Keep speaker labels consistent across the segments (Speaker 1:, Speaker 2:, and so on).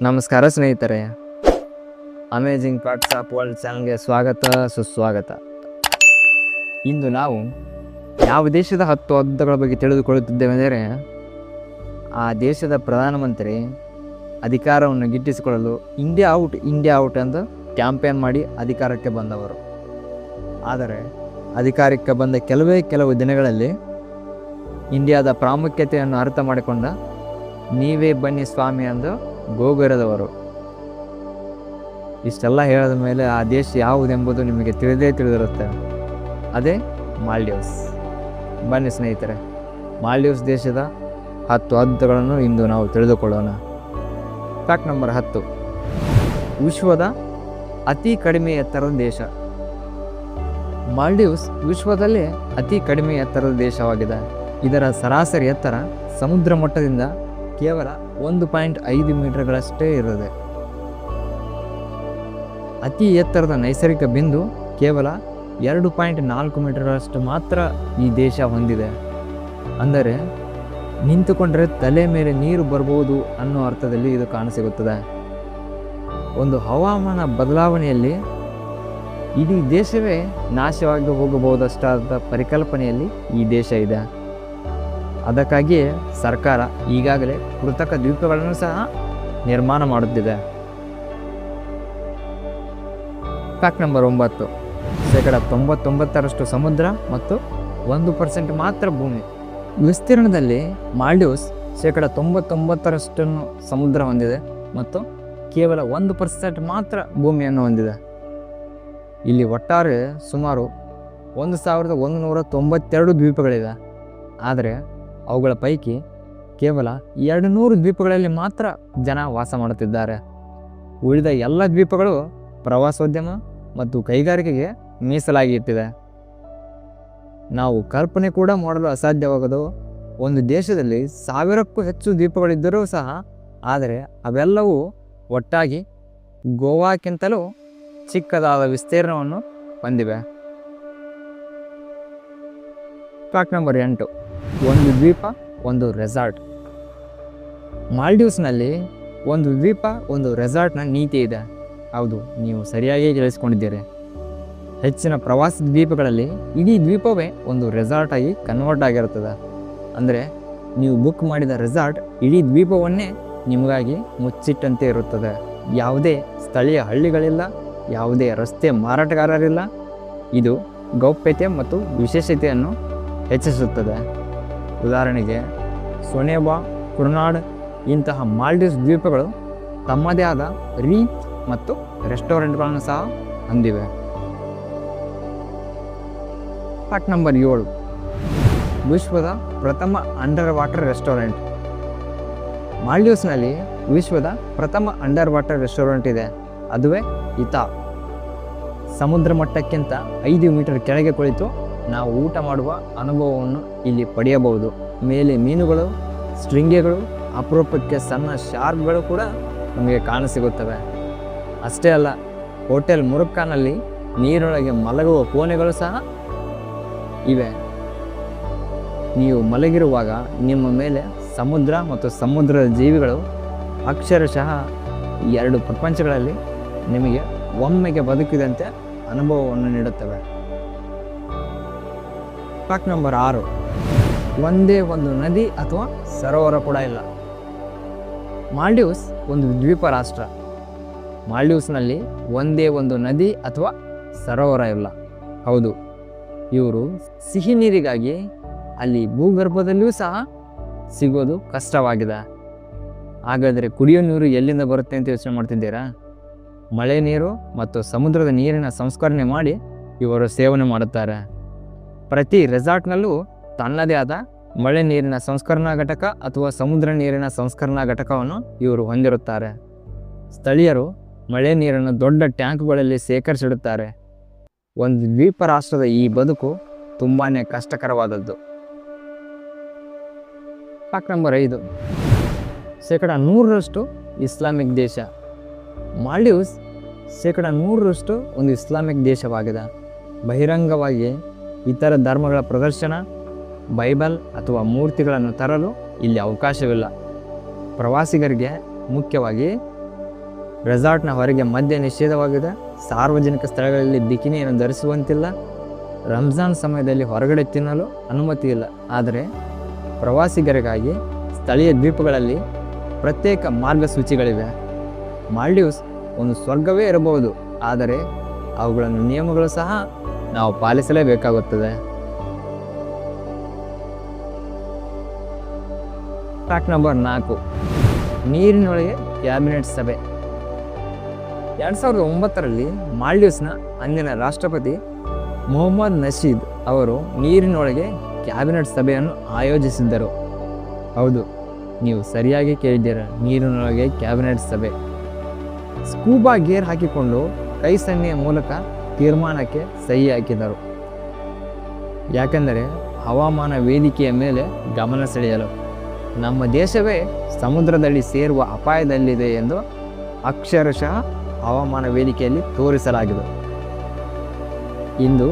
Speaker 1: ನಮಸ್ಕಾರ ಸ್ನೇಹಿತರೆ, amazing facts of world ಚಾನಲ್ಗೆ ಸ್ವಾಗತ ಸುಸ್ವಾಗತ. ಇಂದು ನಾವು ಯಾವ ದೇಶದ 10 ಅದ್ಭುತಗಳ ಬಗ್ಗೆ ತಿಳಿದುಕೊಳ್ಳುತ್ತಿದ್ದೇವೆಂದರೆ, ಆ ದೇಶದ ಪ್ರಧಾನಮಂತ್ರಿ ಅಧಿಕಾರವನ್ನು ಗಿಟ್ಟಿಸಿಕೊಳ್ಳಲು ಇಂಡಿಯಾ ಔಟ್ ಎಂದು ಕ್ಯಾಂಪೇನ್ ಮಾಡಿ ಅಧಿಕಾರಕ್ಕೆ ಬಂದವರು. ಆದರೆ ಅಧಿಕಾರಕ್ಕೆ ಬಂದ ಕೆಲವು ದಿನಗಳಲ್ಲಿ ಇಂಡಿಯಾದ ಪ್ರಾಮುಖ್ಯತೆಯನ್ನು ಅರ್ಥ ಮಾಡಿಕೊಂಡ ನೀವೇ ಬನ್ನಿ ಸ್ವಾಮಿ ಎಂದು ಗೋಗರದವರು. ಇಷ್ಟೆಲ್ಲ ಹೇಳಿದ ಮೇಲೆ ಆ ದೇಶ ಯಾವುದೆಂಬುದು ನಿಮಗೆ ತಿಳಿದಿರುತ್ತೆ. ಅದೇ ಮಾಲ್ಡೀವ್ಸ್. ಬನ್ನಿ ಸ್ನೇಹಿತರೆ, ಮಾಲ್ಡೀವ್ಸ್ ದೇಶದ 10 ಅದ್ಭುತಗಳನ್ನು ಇಂದು ನಾವು ತಿಳಿದುಕೊಳ್ಳೋಣ. Fact number 10. ವಿಶ್ವದ ಅತಿ ಕಡಿಮೆ ಎತ್ತರದ ದೇಶ. ಮಾಲ್ಡೀವ್ಸ್ ವಿಶ್ವದಲ್ಲೇ ಅತಿ ಕಡಿಮೆ ಎತ್ತರದ ದೇಶವಾಗಿದೆ. ಇದರ ಸರಾಸರಿ ಎತ್ತರ ಸಮುದ್ರ ಮಟ್ಟದಿಂದ ಕೇವಲ 1.5 ಮೀಟರ್ಗಳಷ್ಟೇ ಇರುತ್ತದೆ. ಅತಿ ಎತ್ತರದ ನೈಸರ್ಗಿಕ ಬಿಂದು ಕೇವಲ 2.4 ಮೀಟರ್ಗಳಷ್ಟು ಮಾತ್ರ ಈ ದೇಶ ಹೊಂದಿದೆ. ಅಂದರೆ ನಿಂತುಕೊಂಡರೆ ತಲೆ ಮೇಲೆ ನೀರು ಬರಬಹುದು ಅನ್ನೋ ಅರ್ಥದಲ್ಲಿ ಇದು ಕಾಣಸಿಗುತ್ತದೆ. ಒಂದು ಹವಾಮಾನ ಬದಲಾವಣೆಯಲ್ಲಿ ಇಡೀ ದೇಶವೇ ನಾಶವಾಗಿ ಹೋಗಬಹುದಷ್ಟಾದ ಪರಿಕಲ್ಪನೆಯಲ್ಲಿ ಈ ದೇಶ ಇದೆ. ಅದಕ್ಕಾಗಿಯೇ ಸರ್ಕಾರ ಈಗಾಗಲೇ ಕೃತಕ ದ್ವೀಪಗಳನ್ನು ಸಹ ನಿರ್ಮಾಣ ಮಾಡುತ್ತಿದೆ. Fact number 9. 99% ಸಮುದ್ರ ಮತ್ತು 1% ಮಾತ್ರ ಭೂಮಿ. ವಿಸ್ತೀರ್ಣದಲ್ಲಿ ಮಾಲ್ಡೀವ್ಸ್ 99% ಸಮುದ್ರ ಹೊಂದಿದೆ ಮತ್ತು ಕೇವಲ 1% ಮಾತ್ರ ಭೂಮಿಯನ್ನು ಹೊಂದಿದೆ. ಇಲ್ಲಿ ಒಟ್ಟಾರೆ ಸುಮಾರು 1192 ದ್ವೀಪಗಳಿವೆ. ಆದರೆ ಅವುಗಳ ಪೈಕಿ ಕೇವಲ 200 ದ್ವೀಪಗಳಲ್ಲಿ ಮಾತ್ರ ಜನ ವಾಸ ಮಾಡುತ್ತಿದ್ದಾರೆ. ಉಳಿದ ಎಲ್ಲ ದ್ವೀಪಗಳು ಪ್ರವಾಸೋದ್ಯಮ ಮತ್ತು ಕೈಗಾರಿಕೆಗೆ ಮೀಸಲಾಗಿ ಇಟ್ಟಿದೆ. ನಾವು ಕಲ್ಪನೆ ಕೂಡ ಮಾಡಲು ಅಸಾಧ್ಯವಾಗದು ಒಂದು ದೇಶದಲ್ಲಿ 1000ಕ್ಕೂ ಹೆಚ್ಚು ದ್ವೀಪಗಳಿದ್ದರೂ ಸಹ, ಆದರೆ ಅವೆಲ್ಲವೂ ಒಟ್ಟಾಗಿ ಗೋವಾಕ್ಕಿಂತಲೂ ಚಿಕ್ಕದಾದ ವಿಸ್ತೀರ್ಣವನ್ನು ಹೊಂದಿವೆ. Fact number 8. ಒಂದು ದ್ವೀಪ ಒಂದು ರೆಸಾರ್ಟ್. ಮಾಲ್ಡೀವ್ಸ್ನಲ್ಲಿ ಒಂದು ದ್ವೀಪ ಒಂದು ರೆಸಾರ್ಟ್ನ ನೀತಿ ಇದೆ. ಹೌದು, ನೀವು ಸರಿಯಾಗಿ ಕೇಳಿಸ್ಕೊಂಡಿದ್ದೀರಿ. ಹೆಚ್ಚಿನ ಪ್ರವಾಸಿ ದ್ವೀಪಗಳಲ್ಲಿ ಇಡೀ ದ್ವೀಪವೇ ಒಂದು ರೆಸಾರ್ಟ್ ಆಗಿ ಕನ್ವರ್ಟ್ ಆಗಿರುತ್ತದೆ. ಅಂದರೆ ನೀವು ಬುಕ್ ಮಾಡಿದ ರೆಸಾರ್ಟ್ ಇಡೀ ದ್ವೀಪವನ್ನೇ ನಿಮಗಾಗಿ ಮುಚ್ಚಿಟ್ಟಂತೆ ಇರುತ್ತದೆ. ಯಾವುದೇ ಸ್ಥಳೀಯ ಹಳ್ಳಿಗಳಿಲ್ಲ, ಯಾವುದೇ ರಸ್ತೆ ಮಾರಾಟಗಾರರಿಲ್ಲ. ಇದು ಗೌಪ್ಯತೆ ಮತ್ತು ವಿಶೇಷತೆಯನ್ನು ಹೆಚ್ಚಿಸುತ್ತದೆ. ಉದಾಹರಣೆಗೆ ಸೊನೇಬಾ, ಕುರ್ನಾಡ್ ಇಂತಹ ಮಾಲ್ಡೀವ್ಸ್ ದ್ವೀಪಗಳು ತಮ್ಮದೇ ಆದ ರೀಚ್ ಮತ್ತು ರೆಸ್ಟೋರೆಂಟ್ಗಳನ್ನು ಸಹ ಹೊಂದಿವೆ. Fact number 7. ವಿಶ್ವದ ಪ್ರಥಮ ಅಂಡರ್ ವಾಟರ್ ರೆಸ್ಟೋರೆಂಟ್. ಮಾಲ್ಡೀವ್ಸ್ನಲ್ಲಿ ವಿಶ್ವದ ಪ್ರಥಮ ಅಂಡರ್ ವಾಟರ್ ರೆಸ್ಟೋರೆಂಟ್ ಇದೆ. ಅದುವೇ ಇತಾ. ಸಮುದ್ರ ಮಟ್ಟಕ್ಕಿಂತ 5 ಮೀಟರ್ ಕೆಳಗೆ ಕುಳಿತು ನಾವು ಊಟ ಮಾಡುವ ಅನುಭವವನ್ನು ಇಲ್ಲಿ ಪಡೆಯಬಹುದು. ಮೇಲೆ ಮೀನುಗಳು, ಸ್ಟ್ರಿಂಗೆಗಳು, ಅಪರೂಪಕ್ಕೆ ಸಣ್ಣ ಶಾರ್ಕ್ಗಳು ಕೂಡ ನಮಗೆ ಕಾಣಸಿಗುತ್ತವೆ. ಅಷ್ಟೇ ಅಲ್ಲ, ಹೋಟೆಲ್ ಮುರುಕ್ಕಾನಲ್ಲಿ ನೀರೊಳಗೆ ಮಲಗುವ ಕೋಣೆಗಳು ಸಹ ಇವೆ. ನೀವು ಮಲಗಿರುವಾಗ ನಿಮ್ಮ ಮೇಲೆ ಸಮುದ್ರ ಮತ್ತು ಸಮುದ್ರದ ಜೀವಿಗಳು ಅಕ್ಷರಶಃ 2 ಪ್ರಪಂಚಗಳಲ್ಲಿ ನಿಮಗೆ ಒಮ್ಮೆಗೆ ಬದುಕಿದಂತೆ ಅನುಭವವನ್ನು ನೀಡುತ್ತವೆ. Fact number 6. ಒಂದೇ ಒಂದು ನದಿ ಅಥವಾ ಸರೋವರ ಕೂಡ ಇಲ್ಲ. ಮಾಲ್ಡೀವ್ಸ್ ಒಂದು ದ್ವೀಪ ರಾಷ್ಟ್ರ. ಮಾಲ್ಡೀವ್ಸ್ನಲ್ಲಿ ಒಂದೇ ಒಂದು ನದಿ ಅಥವಾ ಸರೋವರ ಇಲ್ಲ. ಹೌದು, ಇವರು ಸಿಹಿ ನೀರಿಗಾಗಿ ಅಲ್ಲಿ ಭೂಗರ್ಭದಲ್ಲಿಯೂ ಸಹ ಸಿಗೋದು ಕಷ್ಟವಾಗಿದೆ. ಹಾಗಾದರೆ ಕುಡಿಯೋ ನೀರು ಎಲ್ಲಿಂದ ಬರುತ್ತೆ ಅಂತ ಯೋಚನೆ ಮಾಡ್ತಿದ್ದೀರಾ? ಮಳೆ ನೀರು ಮತ್ತು ಸಮುದ್ರದ ನೀರಿನ ಸಂಸ್ಕರಣೆ ಮಾಡಿ ಇವರು ಸೇವನೆ ಮಾಡುತ್ತಾರೆ. ಪ್ರತಿ ರೆಸಾರ್ಟ್ನಲ್ಲೂ ತನ್ನದೇ ಆದ ಮಳೆ ನೀರಿನ ಸಂಸ್ಕರಣಾ ಘಟಕ ಅಥವಾ ಸಮುದ್ರ ನೀರಿನ ಸಂಸ್ಕರಣಾ ಘಟಕವನ್ನು ಇವರು ಹೊಂದಿರುತ್ತಾರೆ. ಸ್ಥಳೀಯರು ಮಳೆ ನೀರನ್ನು ದೊಡ್ಡ ಟ್ಯಾಂಕ್ಗಳಲ್ಲಿ ಶೇಖರಿಸಿಡುತ್ತಾರೆ. ಒಂದು ದ್ವೀಪ ರಾಷ್ಟ್ರದ ಈ ಬದುಕು ತುಂಬಾ ಕಷ್ಟಕರವಾದದ್ದು. Fact number 5. 100% ಇಸ್ಲಾಮಿಕ್ ದೇಶ. ಮಾಲ್ಡೀವ್ಸ್ 100% ಒಂದು ಇಸ್ಲಾಮಿಕ್ ದೇಶವಾಗಿದೆ. ಬಹಿರಂಗವಾಗಿ ಇತರ ಧರ್ಮಗಳ ಪ್ರದರ್ಶನ, ಬೈಬಲ್ ಅಥವಾ ಮೂರ್ತಿಗಳನ್ನು ತರಲು ಇಲ್ಲಿ ಅವಕಾಶವಿಲ್ಲ. ಪ್ರವಾಸಿಗರಿಗೆ ಮುಖ್ಯವಾಗಿ ರೆಸಾರ್ಟ್ನ ಹೊರಗೆ ಮದ್ಯ ನಿಷೇಧವಾಗಿದೆ. ಸಾರ್ವಜನಿಕ ಸ್ಥಳಗಳಲ್ಲಿ ಬಿಕಿನಿಯನ್ನು ಧರಿಸುವಂತಿಲ್ಲ. ರಂಜಾನ್ ಸಮಯದಲ್ಲಿ ಹೊರಗಡೆ ತಿನ್ನಲು ಅನುಮತಿ ಇಲ್ಲ. ಆದರೆ ಪ್ರವಾಸಿಗರಿಗಾಗಿ ಸ್ಥಳೀಯ ದ್ವೀಪಗಳಲ್ಲಿ ಪ್ರತ್ಯೇಕ ಮಾರ್ಗಸೂಚಿಗಳಿವೆ. ಮಾಲ್ಡೀವ್ಸ್ ಒಂದು ಸ್ವರ್ಗವೇ ಇರಬಹುದು, ಆದರೆ ಅವುಗಳ ನಿಯಮಗಳು ಸಹ ನಾವು ಪಾಲಿಸಲೇಬೇಕಾಗುತ್ತದೆ. ಫ್ಯಾಕ್ಟ್ ನಂಬರ್ 4, ನೀರಿನೊಳಗೆ ಕ್ಯಾಬಿನೆಟ್ ಸಭೆ. 2009ರಲ್ಲಿ ಮಾಲ್ಡೀವ್ಸ್ನ ಅಂದಿನ ರಾಷ್ಟ್ರಪತಿ ಮೊಹಮ್ಮದ್ ನಶೀದ್ ಅವರು ನೀರಿನೊಳಗೆ ಕ್ಯಾಬಿನೆಟ್ ಸಭೆಯನ್ನು ಆಯೋಜಿಸಿದ್ದರು. ಹೌದು, ನೀವು ಸರಿಯಾಗಿ ಕೇಳಿದ್ದೀರ, ನೀರಿನೊಳಗೆ ಕ್ಯಾಬಿನೆಟ್ ಸಭೆ. ಸ್ಕೂಬಾ ಗೇರ್ ಹಾಕಿಕೊಂಡು ಕೈ ಸನ್ನೆಯ ಮೂಲಕ ತೀರ್ಮಾನಕ್ಕೆ ಸಹಿ ಹಾಕಿದರು. ಯಾಕೆಂದರೆ ಹವಾಮಾನ ವೇದಿಕೆಯ ಮೇಲೆ ಗಮನ ಸೆಳೆಯಲು ನಮ್ಮ ದೇಶವೇ ಸಮುದ್ರದಲ್ಲಿ ಸೇರುವ ಅಪಾಯದಲ್ಲಿದೆ ಎಂದು ಅಕ್ಷರಶಃ ಹವಾಮಾನ ವೇದಿಕೆಯಲ್ಲಿ ತೋರಿಸಲಾಗಿದೆ. ಇಂದು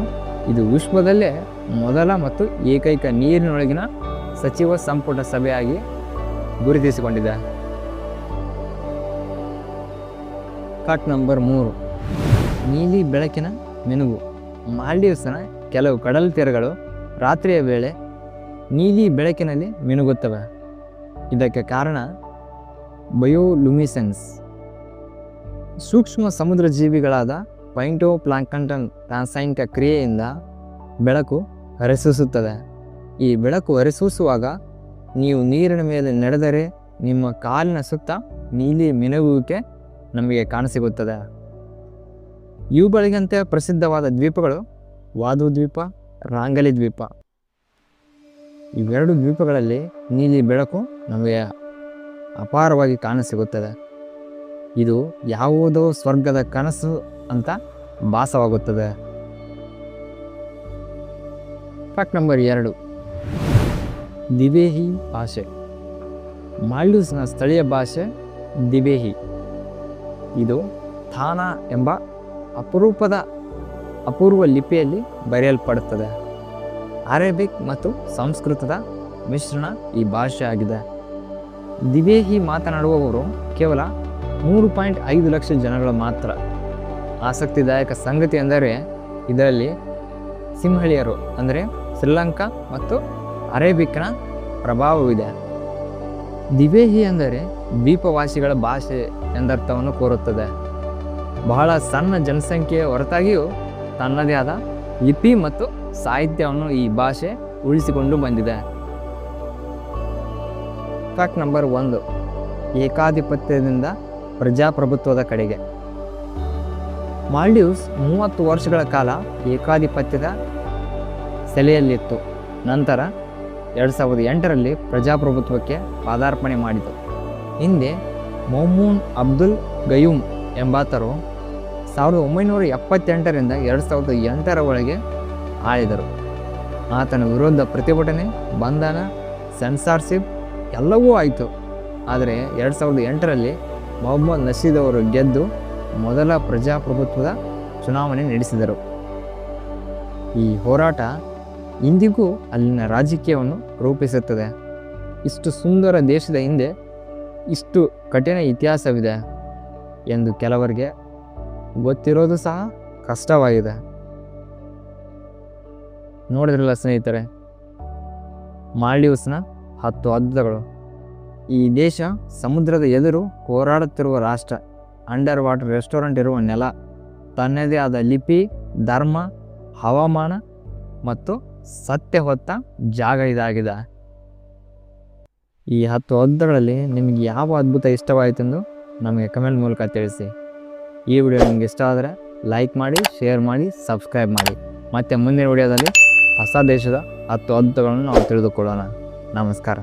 Speaker 1: ಇದು ವಿಶ್ವದಲ್ಲೇ ಮೊದಲ ಮತ್ತು ಏಕೈಕ ನೀರಿನೊಳಗಿನ ಸಚಿವ ಸಂಪುಟ ಸಭೆಯಾಗಿ ಗುರುತಿಸಿಕೊಂಡಿದೆ. ಫ್ಯಾಕ್ಟ್ ನಂಬರ್ 3, ನೀಲಿ ಬೆಳಕಿನ ಮಿನುಗು. ಮಾಲ್ಡೀವ್ಸ್ನ ಕೆಲವು ಕಡಲ ತೀರಗಳು ರಾತ್ರಿಯ ವೇಳೆ ನೀಲಿ ಬೆಳಕಿನಲ್ಲಿ ಮಿನುಗುತ್ತವೆ. ಇದಕ್ಕೆ ಕಾರಣ ಬಯೋಲುಮಿಸೆನ್ಸ್. ಸೂಕ್ಷ್ಮ ಸಮುದ್ರ ಜೀವಿಗಳಾದ ಫೈಟೋಪ್ಲಾಂಕ್ಟನ್ ರಾಸಾಯನಿಕ ಕ್ರಿಯೆಯಿಂದ ಬೆಳಕು ಹೊರಸೂಸುತ್ತದೆ. ಈ ಬೆಳಕು ಹೊರಸೂಸುವಾಗ ನೀವು ನೀರಿನ ಮೇಲೆ ನಡೆದರೆ ನಿಮ್ಮ ಕಾಲಿನ ಸುತ್ತ ನೀಲಿ ಮಿನುಗುವಿಕೆ ನಮಗೆ ಕಾಣಸಿಗುತ್ತದೆ. ಇವುಗಳಿಗಂತೆ ಪ್ರಸಿದ್ಧವಾದ ದ್ವೀಪಗಳು ವಾದು ದ್ವೀಪ, ರಾಂಗಲಿ ದ್ವೀಪ. ಇವೆರಡು ದ್ವೀಪಗಳಲ್ಲಿ ನೀಲಿ ಬೆಳಕು ನಮಗೆ ಅಪಾರವಾಗಿ ಕಾಣಸಿಗುತ್ತದೆ. ಇದು ಯಾವುದೋ ಸ್ವರ್ಗದ ಕನಸು ಅಂತ ಭಾಸವಾಗುತ್ತದೆ. ಫ್ಯಾಕ್ಟ್ ನಂಬರ್ 2, ದಿಬೇಹಿ ಭಾಷೆ. ಮಾಲ್ಡೀವ್ಸ್ನ ಸ್ಥಳೀಯ ಭಾಷೆ ದಿಬೇಹಿ. ಇದು ಥಾನಾ ಎಂಬ ಅಪೂರ್ವ ಲಿಪಿಯಲ್ಲಿ ಬರೆಯಲ್ಪಡುತ್ತದೆ. ಅರೇಬಿಕ್ ಮತ್ತು ಸಂಸ್ಕೃತದ ಮಿಶ್ರಣ ಈ ಭಾಷೆ ಆಗಿದೆ. ದಿಬೇಹಿ ಮಾತನಾಡುವವರು ಕೇವಲ 3.5 ಲಕ್ಷ ಜನಗಳು ಮಾತ್ರ. ಆಸಕ್ತಿದಾಯಕ ಸಂಗತಿ ಎಂದರೆ ಇದರಲ್ಲಿ ಸಿಂಹಳಿಯರು ಅಂದರೆ ಶ್ರೀಲಂಕಾ ಮತ್ತು ಅರೇಬಿಕ್ನ ಪ್ರಭಾವವಿದೆ. ದಿಬೇಹಿ ಅಂದರೆ ದ್ವೀಪವಾಸಿಗಳ ಭಾಷೆ ಎಂದರ್ಥವನ್ನು ಕೋರುತ್ತದೆ. ಬಹಳ ಸಣ್ಣ ಜನಸಂಖ್ಯೆಯ ಹೊರತಾಗಿಯೂ ತನ್ನದೇ ಆದ ಲಿಪಿ ಮತ್ತು ಸಾಹಿತ್ಯವನ್ನು ಈ ಭಾಷೆ ಉಳಿಸಿಕೊಂಡು ಬಂದಿದೆ. ಫ್ಯಾಕ್ಟ್ ನಂಬರ್ 1, ಏಕಾಧಿಪತ್ಯದಿಂದ ಪ್ರಜಾಪ್ರಭುತ್ವದ ಕಡೆಗೆ. ಮಾಲ್ಡೀವ್ಸ್ 30 ವರ್ಷಗಳ ಕಾಲ ಏಕಾಧಿಪತ್ಯದ ಸೆಲೆಯಲ್ಲಿತ್ತು. ನಂತರ 2008ರಲ್ಲಿ ಪ್ರಜಾಪ್ರಭುತ್ವಕ್ಕೆ ಪಾದಾರ್ಪಣೆ ಮಾಡಿತು. ಹಿಂದೆ ಮೌಮೂನ್ ಅಬ್ದುಲ್ ಗಯೂಮ್ ಎಂಬಾತರು 1978ರಿಂದ 2008ರವರೆಗೆ ಆಳಿದರು. ಆತನ ವಿರುದ್ಧ ಪ್ರತಿಭಟನೆ, ಬಂಧನ, ಸೆನ್ಸಾರ್ಶಿಪ್ ಎಲ್ಲವೂ ಆಯಿತು. ಆದರೆ 2008ರಲ್ಲಿ ಮೊಹಮ್ಮದ್ ನಶೀದ್ ಅವರು ಗೆದ್ದು ಮೊದಲ ಪ್ರಜಾಪ್ರಭುತ್ವದ ಚುನಾವಣೆ ನಡೆಸಿದರು. ಈ ಹೋರಾಟ ಇಂದಿಗೂ ಅಲ್ಲಿನ ರಾಜಕೀಯವನ್ನು ರೂಪಿಸುತ್ತದೆ. ಇಷ್ಟು ಸುಂದರ ದೇಶದ ಹಿಂದೆ ಇಷ್ಟು ಕಠಿಣ ಇತಿಹಾಸವಿದೆ ಎಂದು ಕೆಲವರಿಗೆ ಗೊತ್ತಿರೋದು ಸಹ ಕಷ್ಟವಾಗಿದೆ. ನೋಡಿದ್ರಲ್ಲ ಸ್ನೇಹಿತರೆ, ಮಾಲ್ಡೀವ್ಸ್ನ 10 ಅದ್ಭುತಗಳು. ಈ ದೇಶ ಸಮುದ್ರದ ಎದುರು ಹೋರಾಡುತ್ತಿರುವ ರಾಷ್ಟ್ರ. ಅಂಡರ್ ವಾಟರ್ ರೆಸ್ಟೋರೆಂಟ್ ಇರುವ ನೆಲ, ತನ್ನದೇ ಆದ ಲಿಪಿ, ಧರ್ಮ, ಹವಾಮಾನ ಮತ್ತು ಸತ್ಯ ಹೊತ್ತ ಜಾಗ ಇದಾಗಿದೆ. ಈ 10 ಅದ್ಭುತಗಳಲ್ಲಿ ನಿಮಗೆ ಯಾವ ಅದ್ಭುತ ಇಷ್ಟವಾಯಿತೆಂದು ನಮಗೆ ಕಮೆಂಟ್ ಮೂಲಕ ತಿಳಿಸಿ. ಈ ವಿಡಿಯೋ ನಿಮಗೆ ಇಷ್ಟ ಆದರೆ ಲೈಕ್ ಮಾಡಿ, ಶೇರ್ ಮಾಡಿ, ಸಬ್ಸ್ಕ್ರೈಬ್ ಮಾಡಿ. ಮತ್ತು ಮುಂದಿನ ವಿಡಿಯೋದಲ್ಲಿ ಹೊಸ ದೇಶದ 10 ಅದ್ಭುತಗಳನ್ನು ನಾವು ತಿಳಿದುಕೊಳ್ಳೋಣ. ನಮಸ್ಕಾರ.